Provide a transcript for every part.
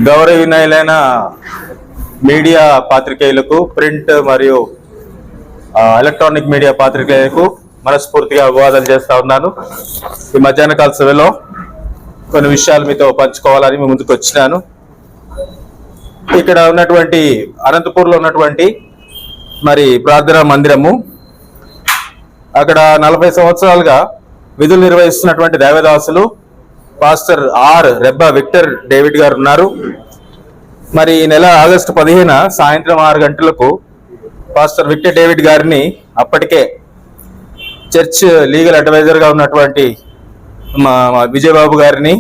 గౌరవనీయులైన media పాత్రికేయులకు, print మరియు electronic media పాత్రికేయులకు మనస్ఫూర్తిగా అభివాదాలు చేస్తా ఉన్నాను. ఈ మధ్యాహ్న కాల సభలో కొన్ని విషయాలు మీతో పంచుకోవాలని మీ ముందుకు వచ్చినాను. ఇక్కడ ఉన్నటువంటి అనంతపూర్లో ఉన్నటువంటి ప్రార్థనా మందిరము, అక్కడ 40 సంవత్సరాలుగా విధులు నిర్వహిస్తున్నటువంటి దేవదాసులు pastor R Rebba Victor David గారు ఉన్నారు. ఈ నెల ఆగస్టు 15 సాయంత్రం 6 గంటలకు పాస్టర్ విక్టర్ డేవిడ్ గారిని అప్పటికే చర్చ్ లీగల్ అడ్వైజర్గా ఉన్నటువంటి విజయబాబు గారిని,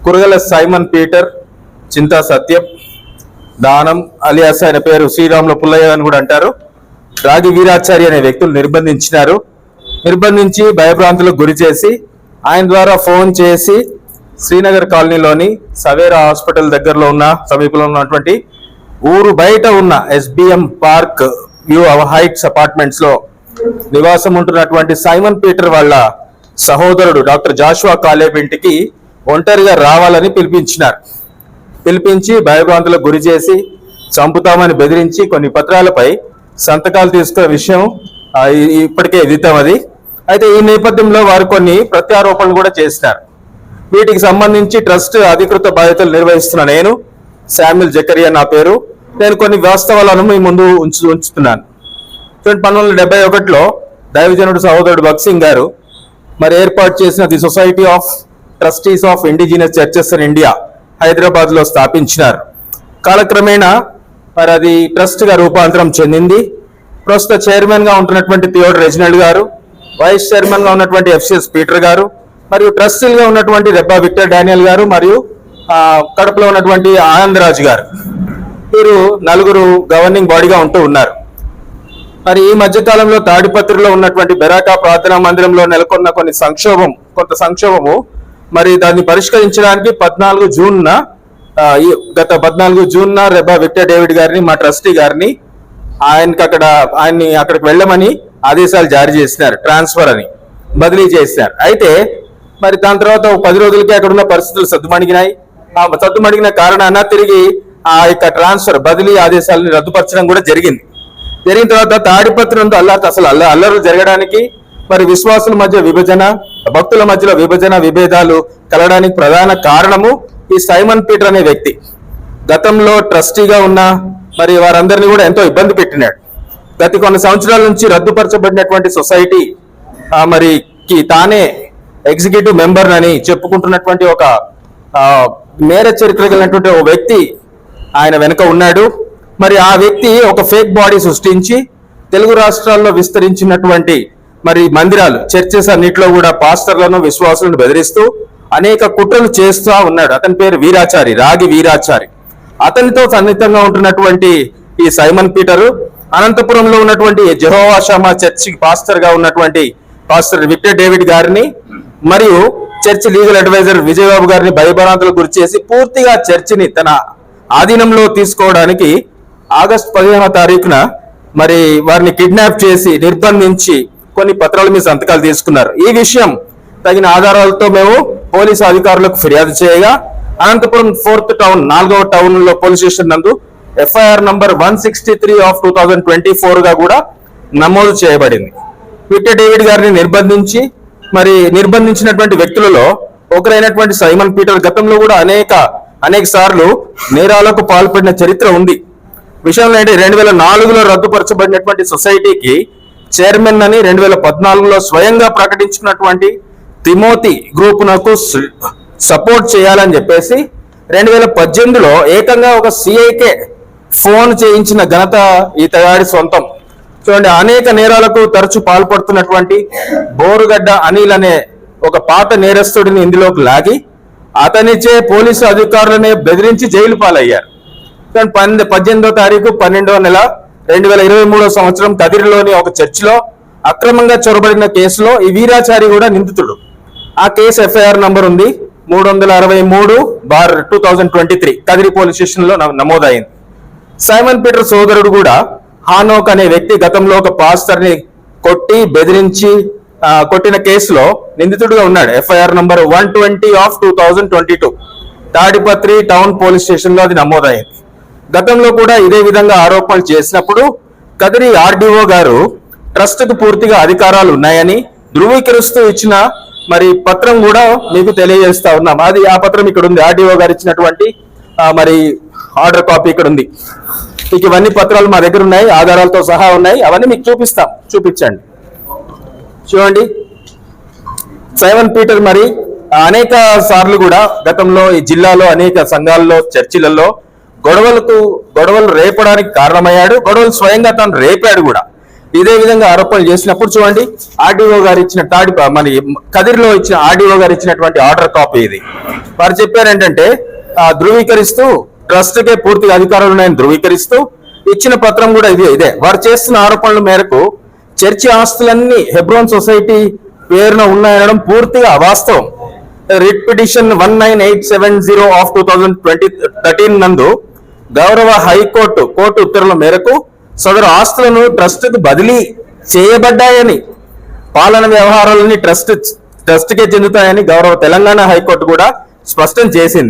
కురగల సైమన్ పీటర్, చింతా సత్యం, దానం అలియాస్ ఆయన పేరు శ్రీరాముల పుల్లయ్య అని కూడా అంటారు, రాగి వీరాచారి అనే వ్యక్తులు నిర్బంధించి భయభ్రాంతులకు గురి చేసి ఆయన ద్వారా ఫోన్ చేసి శ్రీనగర్ కాలనీలోని సవేరా హాస్పిటల్ దగ్గరలో ఉన్న సమీపంలో ఉన్నటువంటి ఊరు బయట ఉన్న SBM park view heights apartments లో నివాసం ఉంటున్నటువంటి సైమన్ పీటర్ వాళ్ళ సహోదరుడు డాక్టర్ జాషువా కాలేబ్ ఇంటికి ఒంటరిగా రావాలని పిలిపించి భయభ్రాంతులకు గురి చేసి చంపుతామని బెదిరించి కొన్ని పత్రాలపై సంతకాలు తీసుకున్న విషయం ఇప్పటికే విదితం. అయితే ఈ నేపథ్యంలో వారు కొన్ని ప్రత్యారోపణలు కూడా చేసినారు. వీటికి సంబంధించి ట్రస్ట్ అధికృత బాధ్యతలు నిర్వహిస్తున్న నేను, శామ్యుల్ జకరియా నా పేరు, నేను కొన్ని వాస్తవాలను మీ ముందు ఉంచుతున్నాను. 1971లో దైవజనుడు సహోదరుడు భక్సింగ్ గారు ఏర్పాటు చేసిన the society of trustees of indigenous churches in India Hyderabad లో స్థాపించినారు. కాలక్రమేణా అది ట్రస్ట్ గా రూపాంతరం చెందింది. ప్రస్తుత చైర్మన్ గా ఉంటున్నటువంటి థియోడర్ రెజినాల్డ్ గారు, వైస్ చైర్మన్ గా ఉన్నటువంటి FCS పీటర్ గారు, మరియు ట్రస్టీలుగా ఉన్నటువంటి రెబ్బా విక్టర్ డానియల్ గారు, మరియు కడపలో ఉన్నటువంటి ఆనందరాజు గారు, వీరు 4 గవర్నింగ్ బాడీగా ఉంటూ ఉన్నారు. ఈ మధ్యకాలంలో తాడిపత్రిలో ఉన్నటువంటి బెరాకా ప్రార్థనా మందిరంలో నెలకొన్న కొంత సంక్షోభము దాన్ని పరిష్కరించడానికి 14 జూన్న రెబ్బా విక్టర్ డేవిడ్ గారిని, మా ట్రస్టీ గారిని ఆయన్ని అక్కడికి వెళ్ళమని ఆదేశాలు జారీ చేసినారు. ట్రాన్స్ఫర్ అని బదిలీ చేసినారు. అయితే దాని తర్వాత 10 రోజులకి అక్కడ ఉన్న పరిస్థితులు సద్దుమణిగిన కారణాన తిరిగి ఆ యొక్క ట్రాన్స్ఫర్ బదిలీ ఆదేశాలను రద్దుపరచడం కూడా జరిగిన తర్వాత తాడిపత్రి నందు అల్లర్లు జరగడానికి విశ్వాసుల మధ్య విభజన, భక్తుల మధ్యలో విభేదాలు కలగడానికి ప్రధాన కారణము ఈ సైమన్ పీటర్ అనే వ్యక్తి. గతంలో ట్రస్టీగా ఉన్న వారందరినీ కూడా ఎంతో ఇబ్బంది పెట్టినాడు. గత కొన్ని సంవత్సరాల నుంచి రద్దుపరచబడినటువంటి సొసైటీ తానే ఎగ్జిక్యూటివ్ మెంబర్ అని చెప్పుకుంటున్నటువంటి ఒక నేర చరిత్ర కలిగినటువంటి ఒక వ్యక్తి ఆయన వెనుక ఉన్నాడు. ఆ వ్యక్తి ఒక ఫేక్ బాడీ సృష్టించి తెలుగు రాష్ట్రాల్లో విస్తరించినటువంటి మందిరాలు, చర్చెస్ అన్నింటిలో కూడా పాస్టర్లను, విశ్వాసులను బెదిరిస్తూ అనేక కుట్రలు చేస్తూ ఉన్నాడు. అతని పేరు వీరాచారి, రాగి వీరాచారి. అతనితో సన్నిహితంగా ఉంటున్నటువంటి ఈ సైమన్ పీటరు అనంతపురంలో ఉన్నటువంటి జెహోవా షామా చర్చి పాస్టర్ గా ఉన్నటువంటి పాస్టర్ విక్టర్ డేవిడ్ గారిని మరియు చర్చ్ లీగల్ అడ్వైజర్ విజయబాబు గారిని భయభ్రాంతులకు గురి చేసి పూర్తిగా చర్చిని తన ఆధీనంలో తీసుకోవడానికి ఆగస్టు 15వ తారీఖున వారిని కిడ్నాప్ చేసి నిర్బంధించి కొన్ని పత్రాల మీద సంతకాలు తీసుకున్నారు. ఈ విషయం తగిన ఆధారాలతో మేము పోలీసు అధికారులకు ఫిర్యాదు చేయగా అనంతపురం 4th టౌన్ 4వ టౌన్ లో పోలీస్ స్టేషన్ నందు FIR నంబర్ 163 ఆఫ్ 2024 గా కూడా నమోదు చేయబడింది. విక్టర్ డేవిడ్ గారిని నిర్బంధించినటువంటి వ్యక్తులలో ఒకరైనటువంటి సైమన్ పీటర్ గతంలో కూడా అనేక సార్లు నేరాలకు పాల్పడిన చరిత్ర ఉంది. విషయంలో 2004లో రద్దుపరచబడినటువంటి సొసైటీకి చైర్మన్ అని 2014లో స్వయంగా ప్రకటించుకున్నటువంటి తిమోతి గ్రూప్ నాకు సపోర్ట్ చేయాలని చెప్పేసి 2018లో ఏకంగా ఒక CIకే ఫోన్ చేయించిన ఘనత ఈతగాడి సొంతం. చూడండి, అనేక నేరాలకు తరచు పాల్పడుతున్నటువంటి బోరుగడ్డ అనిల్ అనే ఒక పాత నేరస్తుడిని ఇందులోకి లాగి అతనిచే పోలీసు అధికారులనే బెదిరించి జైలు పాలయ్యారు. 18వ తారీఖు 12వ నెల 2023 సంవత్సరం కదిరిలోని ఒక చర్చిలో అక్రమంగా చొరబడిన కేసులో ఈ వీరాచారి కూడా నిందితుడు. ఆ కేసు FIR నంబర్ ఉంది 363/2023 కదిరి పోలీస్ స్టేషన్ లో నమోదైంది. సైమన్ పీటర్ సోదరుడు కూడా హానోక్ అనే వ్యక్తి గతంలో ఒక పాస్టర్ ని కొట్టి బెదిరించి కొట్టిన కేసులో నిందితుడిగా ఉన్నాడు. FIR number 120/2022. Tadipatri town police station లో అది నమోదైంది. గతంలో కూడా ఇదే విధంగా ఆరోపణలు చేసినప్పుడు కదిరి ఆర్డీఓ గారు ట్రస్ట్ కు పూర్తిగా అధికారాలు ఉన్నాయని ధృవీకరిస్తూ ఇచ్చిన మరి పత్రం కూడా మీకు తెలియజేస్తా ఉన్నాం. అది ఆ పత్రం ఇక్కడ ఉంది. ఆర్డీఓ గారు ఇచ్చినటువంటి మరి ఆర్డర్ కాపీ ఇక్కడ ఉంది. మీకు ఇవన్నీ పత్రాలు మా దగ్గర ఉన్నాయి, ఆధారాలతో సహా ఉన్నాయి. అవన్నీ మీకు చూపిస్తాం, చూపించండి. చూడండి, సైమన్ పీటర్ మరి అనేక సార్లు కూడా గతంలో ఈ జిల్లాలో అనేక సంఘాల్లో చర్చిలలో గొడవలు రేపడానికి కారణమయ్యాడు. గొడవలు స్వయంగా తను రేపాడు కూడా. ఇదే విధంగా ఆరోపణలు చేసినప్పుడు చూడండి, ఆర్డీఓ గారు ఇచ్చిన మన కదిరిలో ఇచ్చిన ఆర్డీఓ గారు ఇచ్చినటువంటి ఆర్డర్ కాపీ ఇది. వారు చెప్పారు ఏంటంటే ధృవీకరిస్తూ ట్రస్ట్ కే పూర్తిగా అధికారాలు ఉన్నాయని ధృవీకరిస్తూ ఇచ్చిన పత్రం కూడా ఇదే. వారు చేస్తున్న ఆరోపణల మేరకు చర్చి ఆస్తులన్నీ హెబ్రోన్ సొసైటీ పేరున ఉన్నాయనడం పూర్తిగా అవాస్తవం. రిట్ పిటిషన్ 19870 ఆఫ్ 2013 నందు గౌరవ హైకోర్టు ఉత్తర్వుల మేరకు సదరు ఆస్తులను ట్రస్ట్ కు బదిలీ చేయబడ్డాయని, పాలన వ్యవహారాలని ట్రస్ట్ కే చెందుతాయని గౌరవ తెలంగాణ హైకోర్టు కూడా స్పష్టం చేసింది.